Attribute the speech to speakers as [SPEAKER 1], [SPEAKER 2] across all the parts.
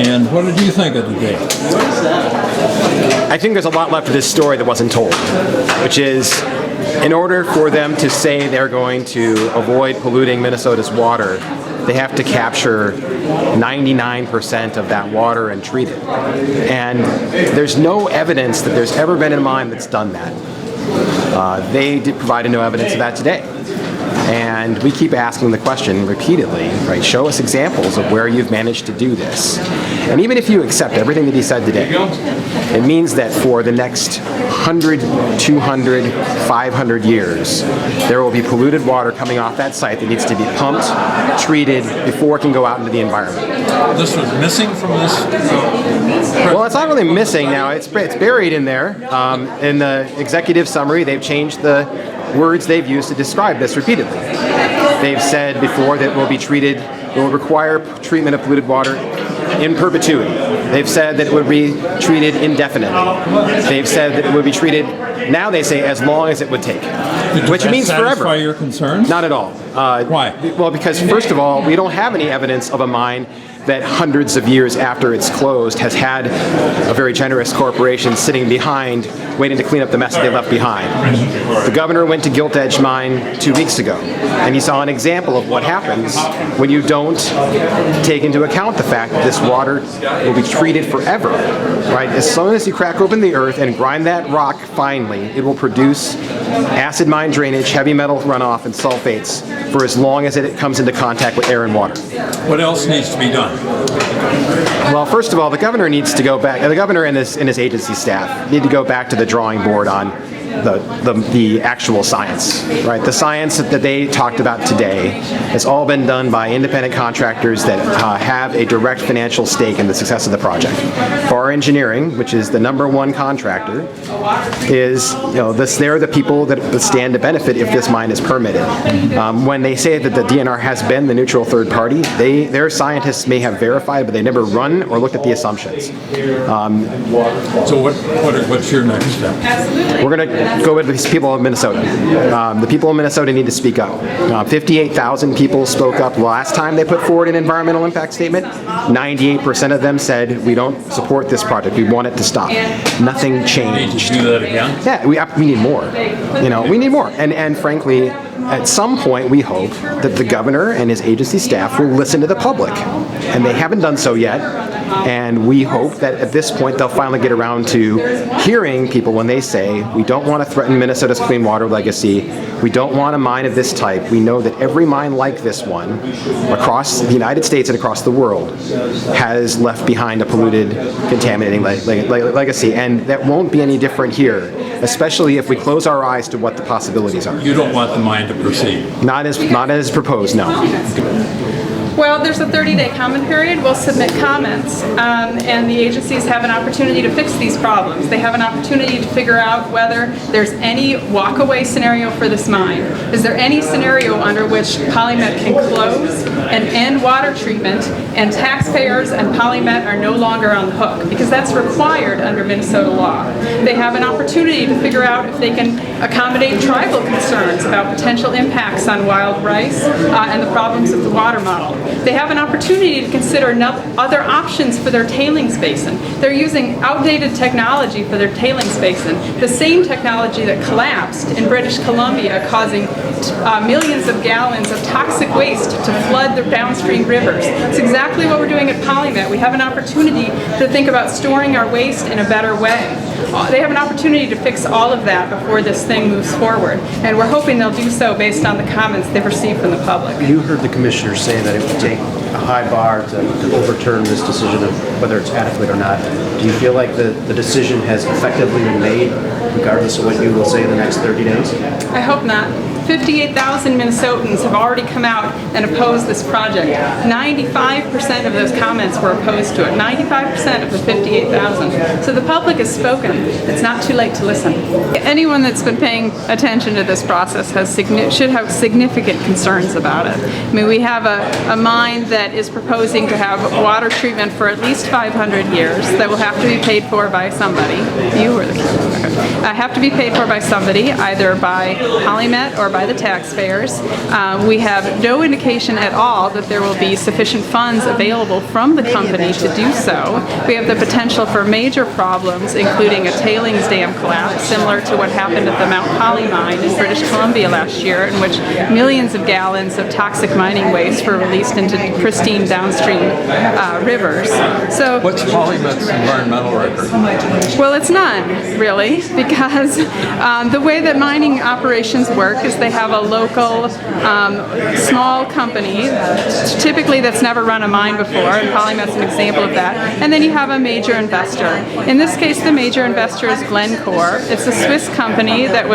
[SPEAKER 1] And what did you think of the day?
[SPEAKER 2] I think there's a lot left of this story that wasn't told, which is in order for them to say they're going to avoid polluting Minnesota's water, they have to capture 99% of that water and treat it. And there's no evidence that there's ever been a mine that's done that. They provided no evidence of that today. And we keep asking the question repeatedly, right? Show us examples of where you've managed to do this. And even if you accept everything that he said today, it means that for the next 100, 200, 500 years, there will be polluted water coming off that site that needs to be pumped, treated, before it can go out into the environment.
[SPEAKER 1] This was missing from this?
[SPEAKER 2] Well, it's not really missing now. It's buried in there. In the executive summary, they've changed the words they've used to describe this repeatedly. They've said before that it will require treatment of polluted water in perpetuity. They've said that it would be treated indefinitely. They've said that it would be treated, now they say, as long as it would take. Which means forever.
[SPEAKER 1] Does that satisfy your concerns?
[SPEAKER 2] Not at all.
[SPEAKER 1] Why?
[SPEAKER 2] Well, because first of all, we don't have any evidence of a mine that hundreds of years after it's closed has had a very generous corporation sitting behind waiting to clean up the mess that they left behind. The governor went to Gilt Edge Mine 2 weeks ago, and he saw an example of what happens when you don't take into account the fact that this water will be treated forever. Right? As soon as you crack open the earth and grind that rock finely, it will produce acid mine drainage, heavy metal runoff, and sulfates for as long as it comes into contact with air and water.
[SPEAKER 1] What else needs to be done?
[SPEAKER 2] Well, first of all, the governor needs to go back. The governor and his agency staff need to go back to the drawing board on the actual science, right? The science that they talked about today has all been done by independent contractors that have a direct financial stake in the success of the project. FAR Engineering, which is the #1 contractor, is they're the people that stand to benefit if this mine is permitted. When they say that the DNR has been the neutral third party, their scientists may have verified, but they never run or looked at the assumptions.
[SPEAKER 1] So what's your next step?
[SPEAKER 2] We're going to go with these people of Minnesota. The people of Minnesota need to speak up. 58,000 people spoke up last time they put forward an environmental impact statement. 98% of them said, we don't support this project. We want it to stop. Nothing changed.
[SPEAKER 1] Need to do that again?
[SPEAKER 2] Yeah, we need more. We need more. And frankly, at some point, we hope that the governor and his agency staff will listen to the public. And they haven't done so yet. And we hope that at this point, they'll finally get around to hearing people when they say, we don't want to threaten Minnesota's clean water legacy. We don't want a mine of this type. We know that every mine like this one across the United States and across the world has left behind a polluted, contaminating legacy. And that won't be any different here, especially if we close our eyes to what the possibilities are.
[SPEAKER 1] You don't want the mine to proceed?
[SPEAKER 2] Not as proposed, no.
[SPEAKER 3] Well, there's a 30-day comment period. We'll submit comments, and the agencies have an opportunity to fix these problems. They have an opportunity to figure out whether there's any walk-away scenario for this mine. Is there any scenario under which PolyMet can close and end water treatment, and taxpayers and PolyMet are no longer on the hook? Because that's required under Minnesota law. They have an opportunity to figure out if they can accommodate tribal concerns about potential impacts on wild rice and the problems of the water model. They have an opportunity to consider other options for their tailings basin. They're using outdated technology for their tailings basin, the same technology that collapsed in British Columbia, causing millions of gallons of toxic waste to flood the downstream rivers. It's exactly what we're doing at PolyMet. We have an opportunity to think about storing our waste in a better way. They have an opportunity to fix all of that before this thing moves forward, and we're hoping they'll do so based on the comments they've received from the public.
[SPEAKER 4] You heard the commissioner say that it would take a high bar to overturn this decision of whether it's adequate or not. Do you feel like the decision has effectively been made, regardless of what you will say in the next 30 days?
[SPEAKER 3] I hope not. 58,000 Minnesotans have already come out and opposed this project. 95% of those comments were opposed to it. 95% of the 58,000. So the public has spoken. It's not too late to listen. Anyone that's been paying attention to this process should have significant concerns about it. I mean, we have a mine that is proposing to have water treatment for at least 500 years that will have to be paid for by somebody. You or the have to be paid for by somebody, either by PolyMet or by by the taxpayers. We have no indication at all that there will be sufficient funds available from the company to do so. We have the potential for major problems, including a tailings dam collapse, similar to what happened at the Mount Holly mine in British Columbia last year, in which millions of gallons of toxic mining waste were released into pristine downstream rivers. So,
[SPEAKER 1] What's PolyMet's environmental record?
[SPEAKER 3] well, it's none, really, because the way that mining operations work is they have a local small company, typically that's never run a mine before, and PolyMet's an example of that, and then you have a major investor. In this case, the major investor is Glencore. It's a Swiss company that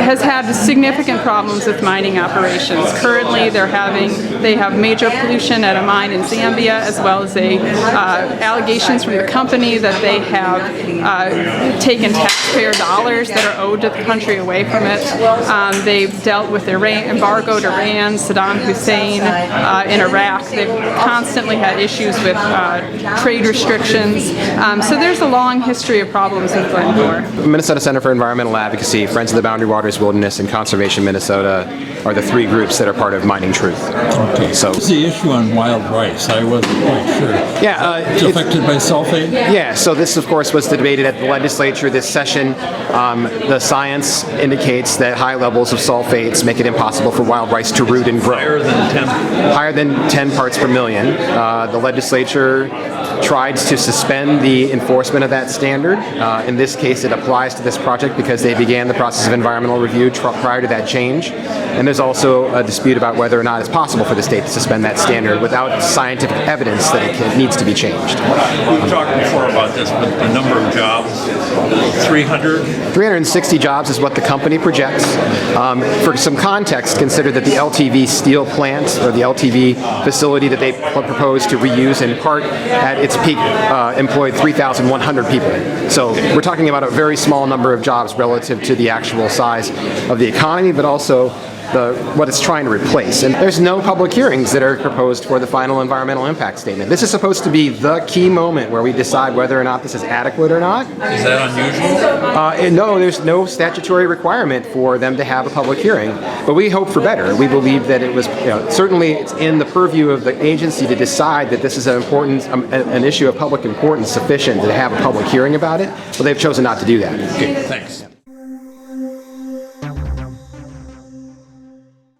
[SPEAKER 3] has had significant problems with mining operations. Currently, they have major pollution at a mine in Zambia, as well as allegations from the company that they have taken taxpayer dollars that are owed to the country away from it. They've dealt with embargoed Iran, Saddam Hussein in Iraq. They've constantly had issues with trade restrictions. So there's a long history of problems with Glencore.
[SPEAKER 2] Minnesota Center for Environmental Advocacy, Friends of the Boundary Waters Wilderness, and Conservation Minnesota are the three groups that are part of Mining Truth.
[SPEAKER 1] Okay.
[SPEAKER 2] So,
[SPEAKER 1] What's the issue on wild rice? I wasn't quite sure.
[SPEAKER 2] yeah,
[SPEAKER 1] It's affected by sulfate?
[SPEAKER 2] yeah. So this, of course, was debated at the legislature this session. The science indicates that high levels of sulfates make it impossible for wild rice to root and grow.
[SPEAKER 1] Higher than 10?
[SPEAKER 2] Higher than 10 parts per million. The legislature tried to suspend the enforcement of that standard. In this case, it applies to this project because they began the process of environmental review prior to that change. And there's also a dispute about whether or not it's possible for the state to suspend that standard without scientific evidence that it needs to be changed.
[SPEAKER 1] We've talked before about this, but the number of jobs, 300?
[SPEAKER 2] 360 jobs is what the company projects. For some context, consider that the LTV steel plant, or the LTV facility that they propose to reuse in part at its peak employed 3,100 people. So we're talking about a very small number of jobs relative to the actual size of the economy, but also what it's trying to replace. And there's no public hearings that are proposed for the final environmental impact statement. This is supposed to be the key moment where we decide whether or not this is adequate or not.
[SPEAKER 1] Is that unusual?
[SPEAKER 2] No, there's no statutory requirement for them to have a public hearing, but we hope for better. We believe that it was, certainly it's in the purview of the agency to decide that this is an issue of public importance sufficient to have a public hearing about it, but they've chosen not to do that.
[SPEAKER 1] Okay, thanks.